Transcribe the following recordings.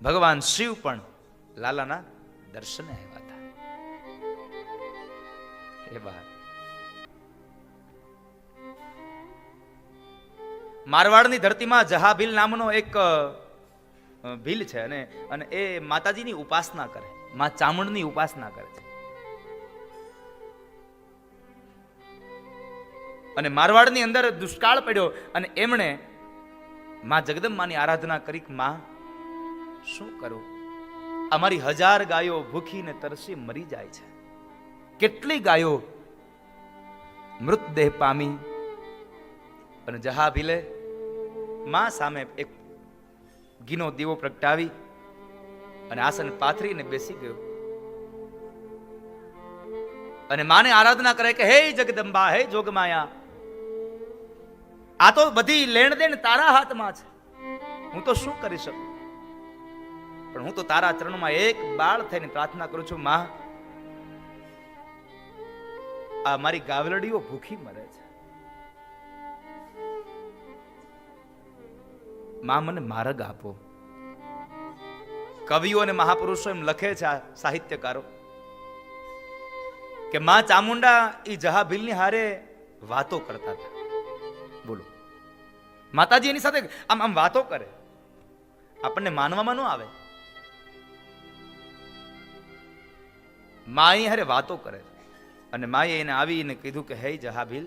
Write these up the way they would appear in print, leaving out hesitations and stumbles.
ભગવાન શિવ પણ લાલાના દર્શને આવ્યા હતા. એ બહાર મારવાડની ધરતીમાં જહાભીલ નામનો એક ભીલ છે અને એ માતાજીની ઉપાસના કરે, માં ચામુંડની ઉપાસના કરે છે. અને મારવાડની અંદર દુષ્કાળ પડ્યો અને એમણે માં જગદંબાની આરાધના કરી. માં શું કરું, અમારી 1000 ગાયો ભૂખીને તરસી મરી જાય છે. કેટલી ગાયો મૃતદેહ પામી. અને જહાભીલે માં સામે એક ઘીનો દીવો પ્રગટાવી અને આસન પાથરીને બેસી ગયો અને માને આરાધના કરે કે હે જગદંબા, હે જોગમાયા, આ તો બધી લેણ દેણ તારા હાથમાં છે, હું તો શું કરી શકું, પણ હું તો તારા ચરણમાં એક બાળ થઈને પ્રાર્થના કરું છું. માં, આ મારી ગાવલડીઓ ભૂખી મરે છે, માં મને માર્ગ આપો. કવિઓ અને મહાપુરુષો એમ લખે છે, આ સાહિત્યકારો, કે માં ચામુંડા એ જહાભીલની હારે વાતો કરતા હતા. બોલો, માતાજી એની સાથે આમ આમ વાતો કરે, આપણને માનવામાં ન આવે. માં અહીં હારે વાતો કરે અને માએ એને આવીને કીધું કે હે જહાભીલ,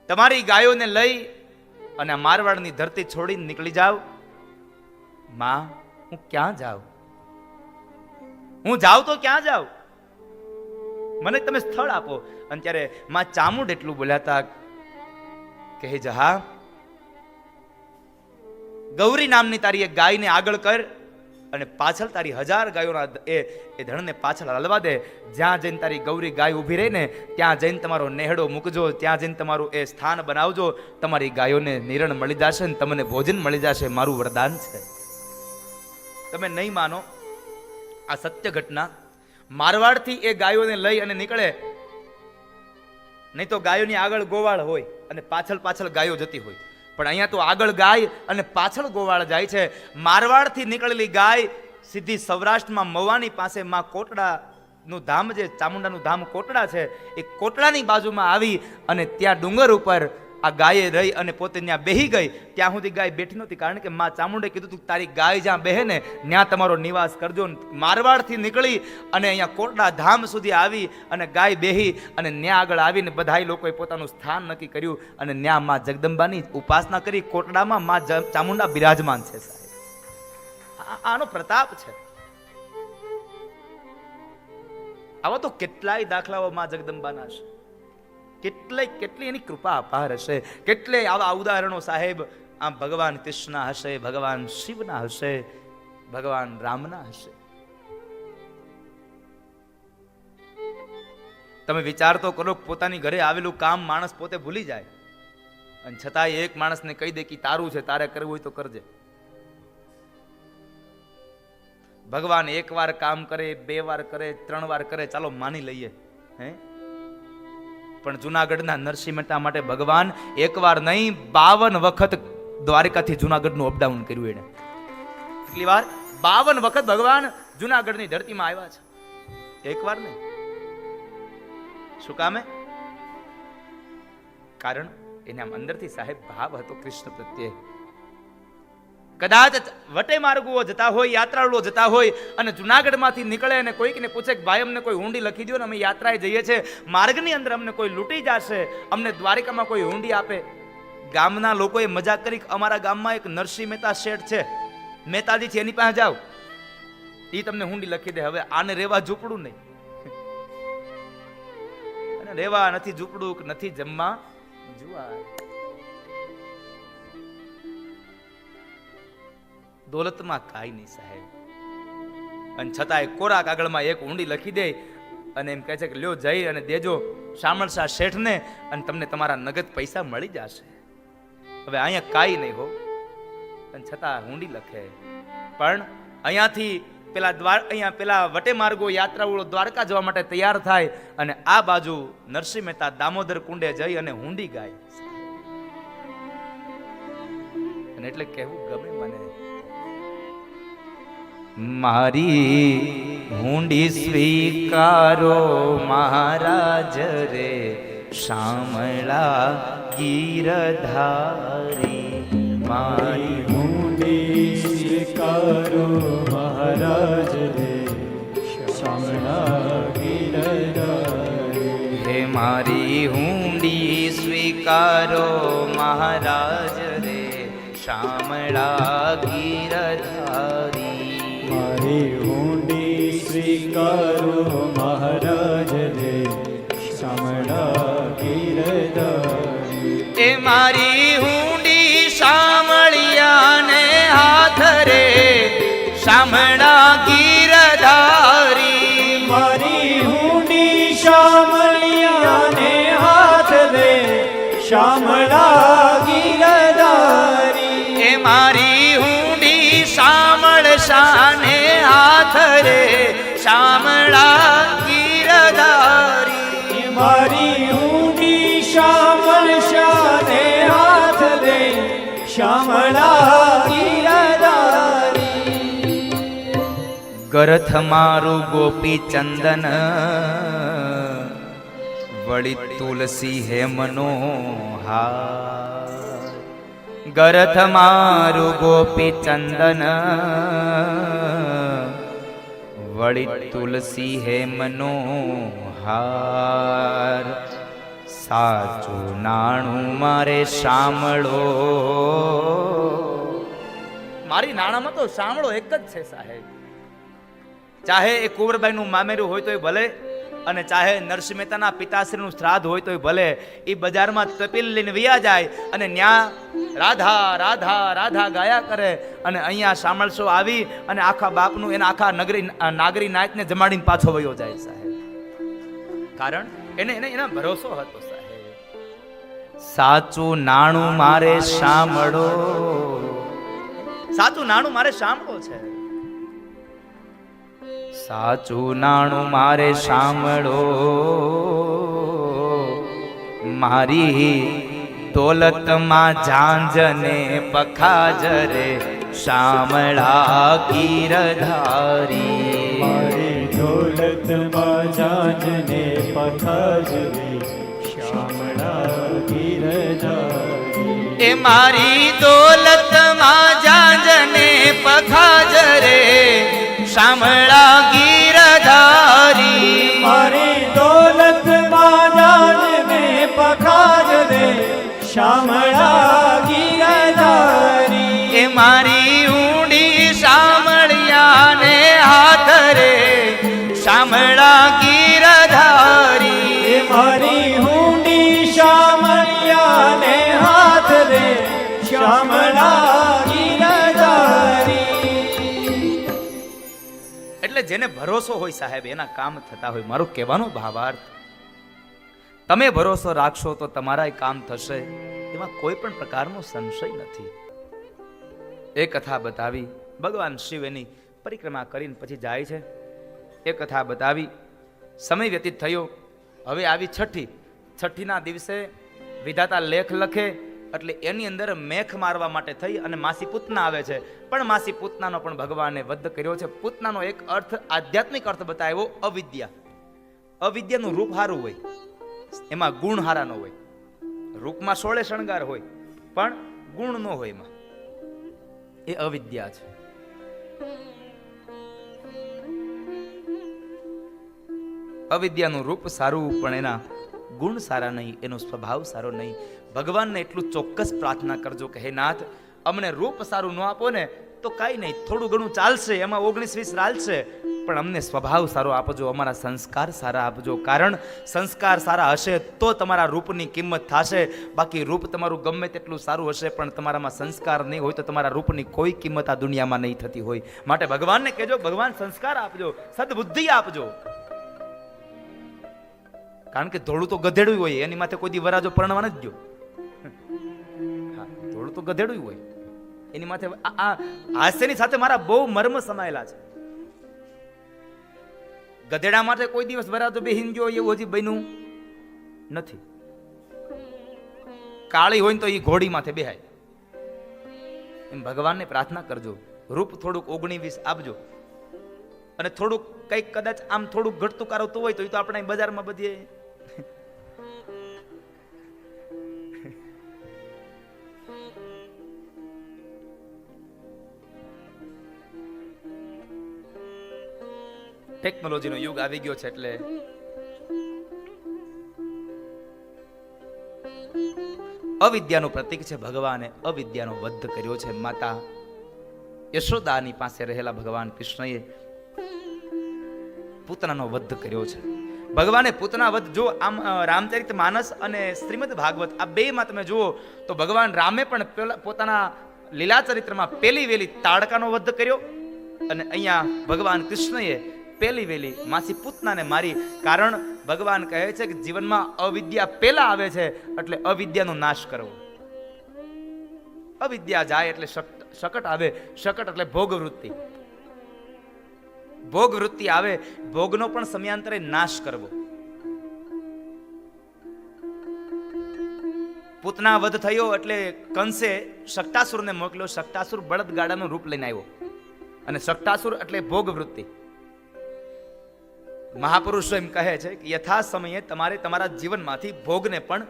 તમારી ગાયોને લઈ અને આ મારવાડની ધરતી છોડીને નીકળી જાવ. માં, હું ક્યાં જાઉં? હું જાઉં તો ક્યાં જાઉં? મને તમે સ્થળ આપો. અને ત્યારે માં ચામુંડ એટલું બોલ્યા હતા કે હે જહા, ગૌરી નામની તારી એક ગાયને આગળ કર અને પાછળ તારી 1000 ગાયોના એ ધણને પાછળ હલવા દે. જ્યાં જઈને તારી ગૌરી ગાય ઊભી રહી ને ત્યાં જઈને તમારો નેહડો મૂકજો, ત્યાં જઈને તમારું એ સ્થાન બનાવજો. તમારી ગાયોને નિરણ મળી જશે ને તમને ભોજન મળી જશે. મારું વરદાન છે. તમે નહીં માનો, આ સત્ય ઘટના. મારવાડથી એ ગાયોને લઈ અને નીકળે, નહીં તો ગાયોની આગળ ગોવાળ હોય અને પાછળ પાછળ ગાયો જતી હોય, પણ અહીંયા તો આગળ ગાય અને પાછળ ગોવાળ જાય છે. મારવાડથી નીકળેલી ગાય સીધી સૌરાષ્ટ્રમાં મવાની પાસે માં કોટડાનું ધામ, જે ચામુંડાનું ધામ કોટડા છે, એ કોટડાની બાજુમાં આવી અને ત્યાં ડુંગર ઉપર આ ગાયે રહી અને પોતે ત્યાં બેહી ગઈ. ત્યાં સુધી ગાય બેઠી નહોતી, કારણ કે માં ચામુંડે કીધું તું તારી ગાય જ્યાં બેહે ને ત્યાં તમારો નિવાસ કરજો. મારવાડથી નીકળી અને અહીંયા કોટડા ધામ સુધી આવી અને ગાય બેહી અને ત્યાં આગળ આવીને બધા લોકોએ પોતાનું સ્થાન નક્કી કર્યું અને ત્યાં માં જગદંબાની ઉપાસના કરી. કોટડામાં માં ચામુંડા બિરાજમાન છે. સાહેબ, આનો પ્રતાપ છે. આવા તો કેટલાય દાખલાઓ માં જગદંબાના છે. કેટલી એની કૃપા અપાર હશે. કેટલાય આવા ઉદાહરણો સાહેબ આમ ભગવાન કૃષ્ણ હશે, ભગવાન શિવના હશે, ભગવાન રામના હશે. તમે વિચાર તો કરો, પોતાની ઘરે આવેલું કામ માણસ પોતે ભૂલી જાય અને છતાંય એક માણસને કહી દે કે તારું છે, તારે કરવું હોય તો કરજે. ભગવાન 1 વાર કામ કરે, 2 વાર કરે, 3 વાર કરે, ચાલો માની લઈએ, હે, પણ જુનાગઢના નરસિંહ મહેતા માટે ભગવાન 1 વાર નહીં 52 વખત દ્વારકાથી જુનાગઢનું અપડાઉન કર્યું. એને કેટલી વાર? 52 વખત ભગવાન જુનાગઢની ધરતીમાં આવ્યા છે. 1 વાર નહીં. શું કામે? કારણ એને આમ અંદરથી સાહેબ ભાવ હતો કૃષ્ણ પ્રત્યે. કદાચ વટે માર્ગો જતા હોય, યાત્રાળુઓ જતા હોય અને જુનાગઢમાંથી નીકળે અને કોઈકને પૂછે કે ભાઈ અમને કોઈ હુંડી લખી દો ને, અમે યાત્રાએ જઈએ છીએ, માર્ગની અંદર અમને કોઈ લૂંટી જશે, અમને દ્વારિકામાં કોઈ હુંડી આપે. ગામના લોકોએ મજાક કરી, અમારા ગામમાં એક નરસિંહ મહેતા શેઠ છે, મહેતાજી છે, એની પાસે જાઓ, એ તમને હુંડી લખી દે. હવે આને રેવા ઝૂંપડું નહીં, અને રેવા નથી ઝૂંપડું, નથી જમવા જુવાર. દોલતમાં કાંઈ નહીં સાહેબ. અને છતાંય કોરા કાગળમાં એક ઊંડી લખી દે અને એમ કહે છે કે લ્યો જઈ અને દેજો શામળશા શેઠને અને તમને તમારા નગદ પૈસા મળી જશે. હવે અહીંયા કાંઈ નહીં હો, અને છતાં ઊંડી લખે. પણ અહીંયાથી પેલા વટે માર્ગો યાત્રાળુઓ દ્વારકા જવા માટે તૈયાર થાય અને આ બાજુ નરસિંહ મહેતા દામોદર કુંડે જઈ અને હુંડી ગાય. અને એટલે કહેવું ગમે મને મારી હુંડી સ્વીકારો મહારાજ રે શામળા ગીરધારી. મારી હુંડી સ્વીકારો મહારાજ રે શામળા ગીરધારી. હે મારી હુંડી સ્વીકારો મહારાજ રે શામળા ગીરધારી. મારી હુંડી સ્વીકારો મહારાજ રે શામળા ગીરધારી. એ મારી હુંડી શામળિયાને હાથ રે શામળા ગીરધારી. મારી હુંડી શામળિયાને હાથ રે શામળા ગીરધારી. એ મારી હુંડી શામળ શાને હાથ રે શામળા ગીરધારી. મારી હુંડી શામળ શાને હાથ રે શામળા ગીરધારી. ગરથ મારું ગોપી ચંદન વળી તુલસી હે મનોહાર. ગરથ મારું ગોપી ચંદન વળી તુલસી હે મનોહાર. સાચું નાણું મારે શામળો. મારી નાણામાં તો શામળો એક જ છે સાહેબ. ચાહે એ કુંવરબાઈનું મામેરું હોય તોય ભલે, અને ચાહે નરસિંહ મહેતાના પિતાશ્રીનું શ્રાદ્ધ હોય તોય ભલે, એ બજારમાં તપીલ લઈને વિયા જાય અને ન્યા રાધા રાધા રાધા ગાયા કરે, અને અહીંયા શામળસો આવી અને આખા બાપનું એના આખા નાગરી નાયકને જમાડીને પાછો વયો જાય સાહેબ. કારણ એને એના ભરોસો હતો સાહેબ. સાચું નાણું મારે શામળો. સાચું નાણું મારે શામળો છે. સાચું નાણું મારે શામળો. મારી દોલતમાં ઝાંઝને પખાજ રે શામળા ગીરધારી. મારી દોલતમાં ઝાંઝને પખાજ રે શામળા ગીરધારી. એ મારી દોલતમાં ઝાંઝને પખાજ રે શામળા ગીરધારી. મારી દોલતમાં ઝાંઝને પખાજ રે શામળા ગીરધારી. એ મારી ઊંડી શામળિયાને હાથ રે શામળા ગીરધારી. મારી હુંડી શામળિયાને હાથ રે શામળા ગીરધારી. એટલે જેને ભરોસો હોય સાહેબ એના કામ થતા હોય. મારો કહેવાનો ભાવાર્થ, તમે ભરોસો રાખશો તો તમારા કામ થશે, એમાં કોઈ પણ પ્રકારનો સંશય નથી. એ કથા બતાવી, ભગવાન શિવ એની પરિક્રમા કરીને પછી જાય છે. એ કથા બતાવી, સમય વ્યતીત થયો. હવે આવી છઠ્ઠીના દિવસે વિધાતા લેખ લખે એટલે એની અંદર મેખ મારવા માટે થઈ અને માસી પૂતના આવે છે. પણ માસી પૂતનાનો પણ ભગવાને વધ કર્યો છે. પૂતનાનો એક અર્થ, આધ્યાત્મિક અર્થ બતાવ્યો, અવિદ્યા. અવિદ્યાનું રૂપ હારું હોય, એમાં ગુણ હારા ન હોય. રૂપમાં 16 શણગાર હોય પણ ગુણ ન હોય એમાં, એ અવિદ્યા છે. અવિદ્યાનું રૂપ સારું પણ એના ગુણ સારા નહીં, એનો સ્વભાવ સારો નહીં. ભગવાનને એટલું ચોક્કસ પ્રાર્થના કરજો કે હે નાથ, અમને રૂપ સારું ન આપો ને તો કાંઈ નહીં, થોડું ઘણું ચાલશે, એમાં 19-20 ચાલશે, પણ અમને સ્વભાવ સારો આપજો, અમારા સંસ્કાર સારા આપજો. કારણ સંસ્કાર સારા હશે તો તમારા રૂપની કિંમત થશે. બાકી રૂપ તમારું ગમે તેટલું સારું હશે પણ તમારામાં સંસ્કાર નહીં હોય તો તમારા રૂપની કોઈ કિંમત આ દુનિયામાં નહીં થતી હોય. માટે ભગવાનને કહેજો, ભગવાન સંસ્કાર આપજો, સદબુદ્ધિ આપજો. કારણ કે ધોળું તો ગધેડું હોય, એની માથે કોઈ દી વરાજો પરણવા નથી ગયો. હા, ધોળું તો ગધેડું હોય, એની માથે આ હાસ્યની સાથે મારા બહુ મર્મ સમાયેલા છે. ગધેડા માટે કોઈ દિવસ વરાજો બેહીન ગયો એવું હજી બન્યું નથી. કાળી હોય ને તો એ ઘોડી માથે બેહાય. એમ ભગવાનને પ્રાર્થના કરજો, રૂપ થોડુંક 19-20 આપજો. અને થોડુંક કંઈક કદાચ આમ થોડુંક ઘટતું કારવતું હોય તો એ તો આપણે બજારમાં બધી ટેકનોલોજીનો યુગ આવી ગયો છે એટલે અવિદ્યાનું પ્રતીક છે. ભગવાને અવિદ્યાનો વધ કર્યો છે. માતા યશોદાની પાસે રહેલા ભગવાન કૃષ્ણએ પૂતનાનો વધ કર્યો છે. ભગવાને પૂતના વધ જો આમ રામચરિત માનસ અને શ્રીમદ ભાગવત આ બેમાં તમે જુઓ તો ભગવાન રામે પણ પોતાના લીલા ચરિત્રમાં પેલી વેલી તાડકાનો વધ કર્યો અને અહીંયા ભગવાન કૃષ્ણએ પેલી વેલી માસી પૂતનાને મારી. કારણ ભગવાન કહે છે કે જીવનમાં અવિદ્યા પેલા આવે છે એટલે અવિદ્યાનો નાશ કરવો. અવિદ્યા જાય એટલે શકટ આવે, શકટ એટલે ભોગ વૃત્તિ, ભોગ વૃત્તિ આવે, ભોગનો પણ સમયાંતરે નાશ કરવો. પૂતના વધ થયો એટલે કંસે શકટાસુરને મોકલ્યો. શકટાસુર બળદગાડાનું રૂપ લઈને આવ્યો અને શકટાસુર એટલે ભોગ વૃત્તિ. મહાપુરુષો એમ કહે છે કે યથા સમયે તમારે તમારા જીવનમાંથી ભોગને પણ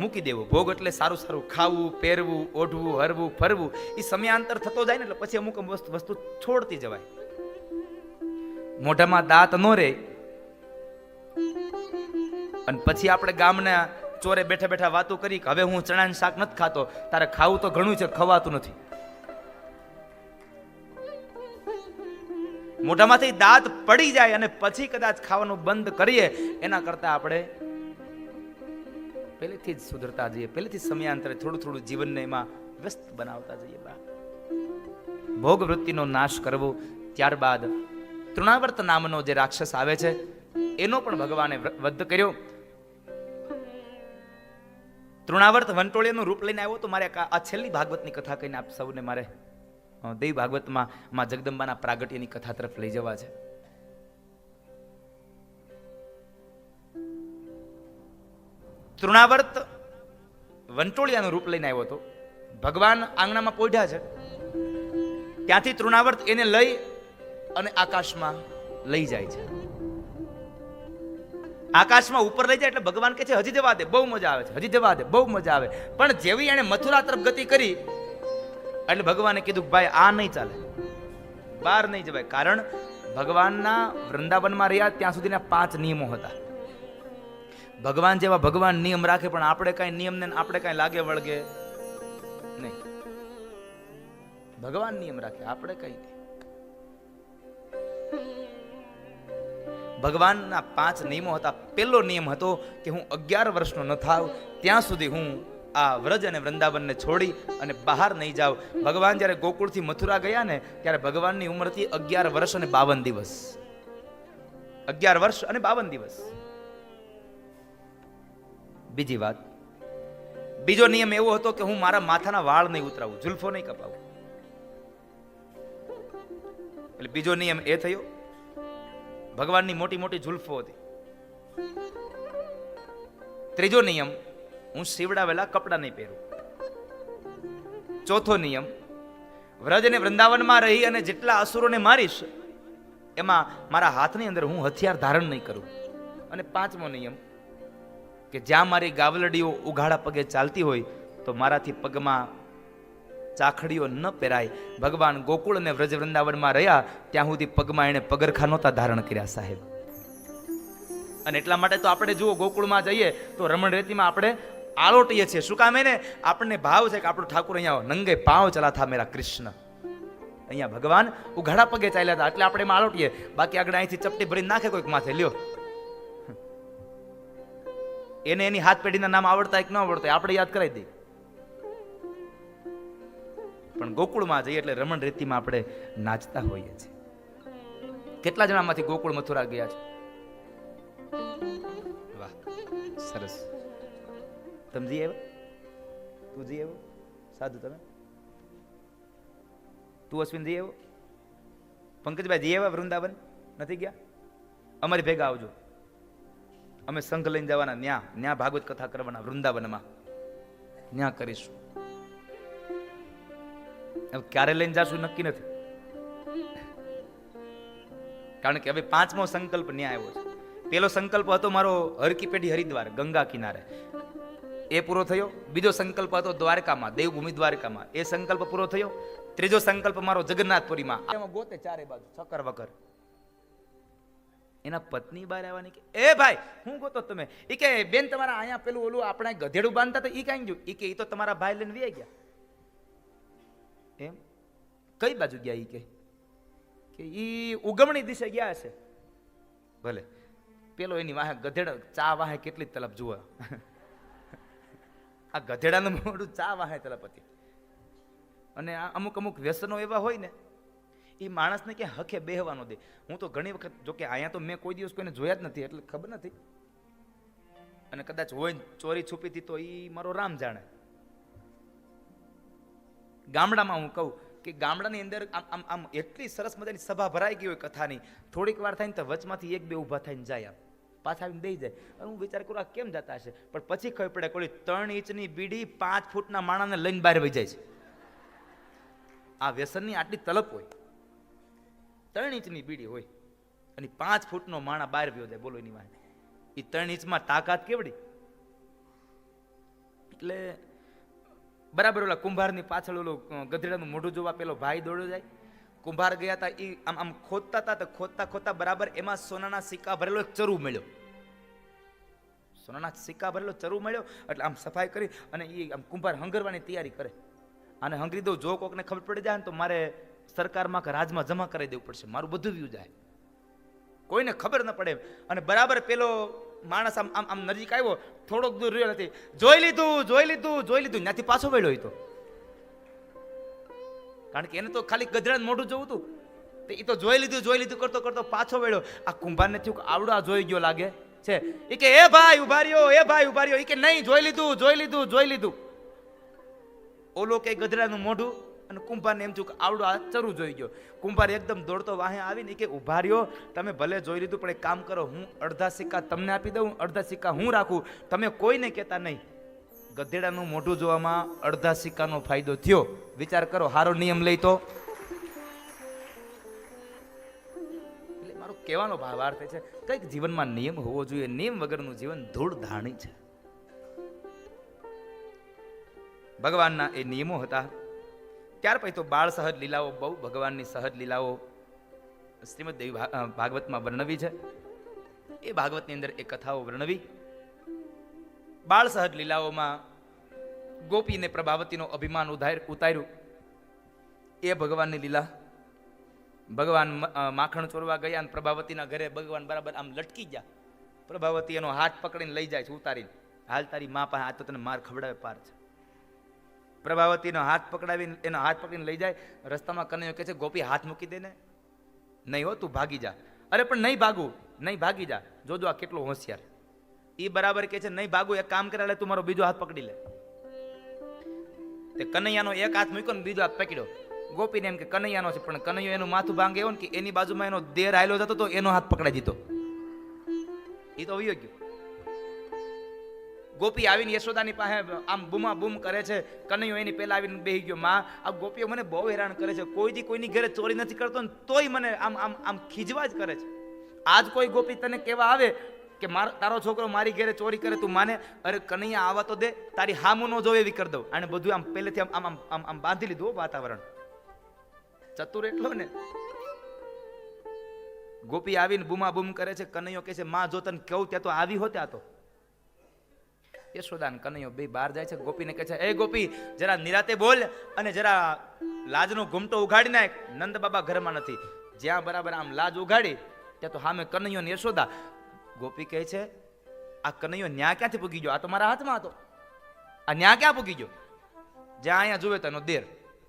મૂકી દેવો. ભોગ એટલે સારું સારું ખાવું, પહેરવું, ઓઢવું, હરવું, ફરવું. એ સમયાંતર થતો જાય ને એટલે પછી અમુક વસ્તુ છોડતી જવાય. મોઢામાં દાંત નો રે અને પછી આપણે ગામના ચોરે બેઠા બેઠા વાતો કરી કે હવે હું ચણાનું શાક નથી ખાતો. તારે ખાવું તો ઘણું છે, ખવાતું નથી. મોઢામાંથી દાંત પડી જાય અને પછી કદાચ ખાવાનું બંધ કરીએ એના કરતા આપણે પહેલેથી જ સુધરતા જઈએ, પહેલેથી સમયાંતરે થોડું થોડું જીવનને એમાં વ્યસ્ત બનાવતા જઈએ. ભોગ વૃત્તિનો નાશ કરવો. ત્યારબાદ તૃણાવર્ત નામનો જે રાક્ષસ આવે છે એનો પણ ભગવાને વધ કર્યો. તૃણાવર્ત વંટોળિયાનું રૂપ લઈને આવ્યો. તો મારે આ છેલ્લી ભાગવતની કથા કહીને આપ સૌને મારે દેવી ભાગવતમાં માં જગદંબાના પ્રાગટ્યની કથા તરફ લઈ જવા છે. તૃણાવર્ત વંટોળિયાનું રૂપ લઈને આવ્યો હતો. ભગવાન આંગણામાં પોઢ્યા છે, ત્યાંથી તૃણાવર્ત એને લઈ અને આકાશમાં લઈ જાય છે. આકાશમાં ઉપર લઈ જાય એટલે ભગવાન કહે છે હજી જવા દે, બહુ મજા આવે છે, હજી જવા દે, બહુ મજા આવે. પણ જેવી એને મથુરા તરફ ગતિ કરી એટલે ભગવાને કીધું ભાઈ આ નહીં ચાલે, બહાર નહીં જવાય. કારણ ભગવાનના વૃંદાવનમાં રહ્યા ત્યાં સુધીના 5 નિયમો હતા. ભગવાન જેવા ભગવાન નિયમ રાખે પણ આપણે કઈ નિયમ ને આપણે કઈ લાગે વળગે નહીં. ભગવાન નિયમ રાખે, આપણે કઈ નહીં. ભગવાનના 5 નિયમો હતા. પહેલો નિયમ હતો કે હું 11 વર્ષનો ન થાવ ત્યાં સુધી હું આ વ્રજ અને વૃંદાવનને છોડી અને બહાર નહીં જાવ. ભગવાન જ્યારે ગોકુળથી મથુરા ગયા ને ત્યારે ભગવાનની ઉંમર હતી 11 વર્ષ અને 52 દિવસ. 11 વર્ષ અને 52 દિવસ. બીજી વાત, બીજો નિયમ એવો હતો કે હું મારા માથાના વાળ નહીં ઉતરાવું, જુલ્ફો નહીં કપાવું. એટલે બીજો નિયમ એ થયો. ભગવાનની મોટી મોટી જુલ્ફો હતી. ત્રીજો નિયમ, હું સીવડાવેલા કપડા નહીં પહેરું. ચોથો નિયમ, વ્રજ અને વૃંદાવનમાં રહી અને જેટલા અસુરોને મારીશ એમાં મારા હાથની અંદર હું હથિયાર ધારણ નહીં કરું. અને 5મો નિયમ કે જ્યાં મારી ગાવલડીઓ ઉઘાડા પગે ચાલતી હોય તો મારાથી પગમાં ચાખડીઓ ન પહેરાય. ભગવાન ગોકુળ અને વ્રજ વૃંદાવનમાં રહ્યા ત્યાં સુધી પગમાં એને પગરખા નહોતા ધારણ કર્યા સાહેબ. અને એટલા માટે તો આપણે જુઓ ગોકુળમાં જઈએ તો રમણ રેતીમાં આપણે આલોટીએ છીએ. શું કામ? એને આપણને ભાવ છે કે આપણો ઠાકુર અહીંયા નંગે પાવ ચલા થા મેરા કૃષ્ણ. અહીંયા ભગવાન ઉઘાડા પગે ચાલ્યા હતા એટલે આપણે એમાં આલોટીએ. બાકી આગળ અહીંથી ચપટી ભરીને નાખે કોઈક માથે, લ્યો એને એની હાથ પેઢીના નામ આવડતા કે ન આવડતા આપણે યાદ કરાવી દઈએ. પણ ગોકુળમાં જઈએ એટલે રમણ રેતીમાં આપણે નાચતા હોઈએ છીએ. કેટલા જણામાંથી ગોકુળ મથુરા ગયા છે? વાહ, સરસ. તમે જી આવ્યો? તું જી આવ્યો? સાધુ તમે? તું અશ્વિન જી આવ્યો? પંકજભાઈ જી આવ્યા વૃંદાવન? નથી ગયા? અમારી ભેગા આવજો. અમે સંઘ લઈને જવાના, ન્યા ભાગવત કથા કરવાના વૃંદાવનમાં, ન્યા કરીશું. ક્યારે લઈને જાશું નક્કી નથી. કારણ કે હવે 5મો સંકલ્પ ન્યાય આવ્યો છે. પેલો સંકલ્પ હતો મારો હરકી પેઢી હરિદ્વાર ગંગા કિનારે, એ પૂરો થયો. બીજો સંકલ્પ હતો દ્વારકામાં, દેવભૂમિ દ્વારકામાં, એ સંકલ્પ પૂરો થયો. ત્રીજો સંકલ્પ મારો જગન્નાથપુરીમાં. એમાં ગોતે ચારે બાજુ ચક્કર વકર. એના પત્ની બહાર આવવાની કે એ ભાઈ હું ગોતો તમે? એ કે બેન તમારા અહીંયા પેલું ઓલું આપણે ગધેડું બાંધતા તો ઈ કાંઈ ગયું? એ કે ઈ તો તમારા ભાઈ લઈને વી ગયા. એમ કઈ બાજુ ગયા? ઈ કે ઈ ઉગમણી દિશે ગયા હશે. ભલે. પેલો એની વાહે ગધેડા ચા વાહે કેટલી તલપ જુઓ. આ ગધેડાનું મોઢું ચા વાહે તલપ હતી. અને આ અમુક અમુક વ્યસનો એવા હોય ને, એ માણસને ક્યાં હકે બેહવાનો દે. હું તો ઘણી વખત, જો કે અહીંયા તો મેં કોઈ દિવસ કોઈને જોયા જ નથી એટલે ખબર નથી, અને કદાચ હોય ચોરી છુપીથી તો એ મારો રામ જાણે. ગામડામાં હું કહું કે ગામડાની અંદર આમ આમ આમ એટલી સરસ મજાની સભા ભરાઈ ગઈ હોય કથાની, થોડીક વાર થાય ને તો વચમાંથી એક બે ઊભા થઈને જાય, આમ પાછા આવીને બેસી જાય. અને હું વિચાર કરું આ કેમ જતા હશે, પણ પછી ખબર પડે કોઈ 3 ઇંચની બીડી 5 ફૂટના માણાને લઈને બહાર વહી જાય છે. આ વ્યસનની આટલી તલપ હોય. 3 ઇંચની બીડી હોય અને 5 ફૂટનો માણા બહાર વ્યો જાય. બોલો એની વાત. એ 3 ઇંચમાં તાકાત કેવડી. એટલે બરાબર ઓલા કુંભારની પાછળ ઓલું ગધેડાનું મોઢું જોવા પેલો ભાઈ દોડ્યો જાય. કુંભાર ગયા હતા, એ આમ આમ ખોદતા હતા તો ખોદતા ખોદતા બરાબર એમાં સોનાના સિક્કા ભરેલો એક ચરુ મળ્યો. સોનાના સિક્કા ભરેલો ચરુ મળ્યો એટલે આમ સફાઈ કરી અને એ આમ કુંભાર હંગરવાની તૈયારી કરે. અને હંગરી દઉં, જો કોકને ખબર પડી જાય ને તો મારે સરકારમાં કે રાજમાં જમા કરી દેવું પડશે, મારું બધું વ્યુ જાય, કોઈને ખબર ન પડે. અને બરાબર પેલો માણસ આમ આમ આમ નજીક આવ્યો, થોડોક દૂર રહ્યો નથી, જોઈ લીધું જોઈ લીધું જોઈ લીધું, ત્યાંથી પાછો વળ્યો. તો કારણ કે એને તો ખાલી ગધેડાનું મોઢું જોવું હતું, એ તો જોઈ લીધું કરતો કરતો પાછો વળ્યો. આ કુંભારને થયું કે આવડા જોઈ ગયો લાગે છે. એ કે એ ભાઈ ઉભા રહ્યો, એ ભાઈ ઉભા રહ્યો. એ કે નહીં, જોઈ લીધું જોઈ લીધું જોઈ લીધું. ઓલો કે ગધેડાનું મોઢું, અને કુંભારને એમ થયું કે આવડો આ ચરું જોઈ ગયો. કુંભાર એકદમ દોડતો વાહે આવીને કે ઉભા રહ્યો, તમે ભલે જોઈ લીધું પણ એક કામ કરો, હું અડધા સિક્કા તમને આપી દઉં, અડધા સિક્કા હું રાખું, તમે કોઈને કહેતા નહીં. ગધેડાનું મોઢું જોવામાં અડધા સિક્કાનો ફાયદો થયો. વિચાર કરો, હારો નિયમ લઈ તો. એટલે મારો કહેવાનો ભાવાર્થ છે, કંઈક જીવનમાં નિયમ હોવો જોઈએ. નિયમ વગરનું જીવન ધૂળ ધાણી છે. ભગવાનના એ નિયમો હતા. ત્યાર પછી તો બાળ સહજ લીલાઓ, બહુ ભગવાનની સહજ લીલાઓ શ્રીમદ દેવી ભાગવતમાં વર્ણવી છે. એ ભાગવતની અંદર એ કથાઓ વર્ણવી. બાળ સહજ લીલાઓમાં ગોપીને પ્રભાવતીનો અભિમાન ઉતાર્યું. એ ભગવાનની લીલા. ભગવાન માખણ ચોરવા ગયા અને પ્રભાવતીના ઘરે ભગવાન બરાબર આમ લટકી ગયા. પ્રભાવતી એનો હાથ પકડીને લઈ જાય છે ઉતારીને, હાલ તારી મા પાસે, આ તો તને માર ખવડાવે પાર છે. પ્રભાવતીનો હાથ પકડાવીને એનો હાથ પકડીને લઈ જાય. રસ્તામાં કનૈયો કહે છે ગોપી હાથ મૂકી દે ને. નહીં હો, તું ભાગી જા. અરે પણ નહીં ભાગું, નહીં ભાગી જા, જોજો આ કેટલો હોશિયાર. એ બરાબર કે છે નહીં ભાગું, એક કામ કરે, તું મારો બીજો હાથ પકડી લે. તે કનૈયાનો એક હાથ મૂક્યો ને બીજો હાથ પકડ્યો. ગોપીને એમ કે કનૈયાનો છે, પણ કનૈયો એનું માથું ભાંગે એવો ને કે એની બાજુમાં એનો દેર આયલો જતો તો એનો હાથ પકડાઈ દીધો. એ તો વયો ગયો. ગોપી આવીને યશોદાની પાસે આમ બૂમા બૂમ કરે છે. કનૈયો એની પહેલા આવીને બેહી ગયો. માં, આ ગોપીઓ મને બહુ હેરાન કરે છે, કોઈની ઘરે ચોરી નથી કરતો ને તોય મને આમ આમ આમ ખીજવા જ કરે છે. આજ કોઈ ગોપી તને કહેવા આવે કે તારો છોકરો મારી ઘરે ચોરી કરે, તું માને? અરે કનૈયા આવા તો દે, તારી હામું ન જોવે એવી કરી દઉં. અને બધું આમ પહેલેથી આમ આમ આમ આમ બાંધી લીધું વાતાવરણ. ચતુર એટલો ને. ગોપી આવીને બૂમા બૂમ કરે છે. કનૈયો કહે છે માં, જો તને કહું ત્યાં તો આવી હો. ત્યાં તો યશોદા કનૈયો બે બહાર જાય છે. ગોપીને કહે છે એ ગોપી, જરા નિરાતે બોલ અને જરા લાજનો ઘૂમટો ઉઘાડી નાખ. નંદ બાબા ઘરમાં નથી. જ્યાં બરાબર આમ લાજ ઉઘાડી ત્યાં તો સામે કનૈયો ને યશોદા. ગોપી કહે છે આ કનૈયો ન્યા ક્યાંથી પૂગી ગયો? આ તો મારા હાથમાં હતો. આ ન્યા ક્યાં પૂગી ગયો? જ્યાં અહીંયા જોવે તેનો દેર.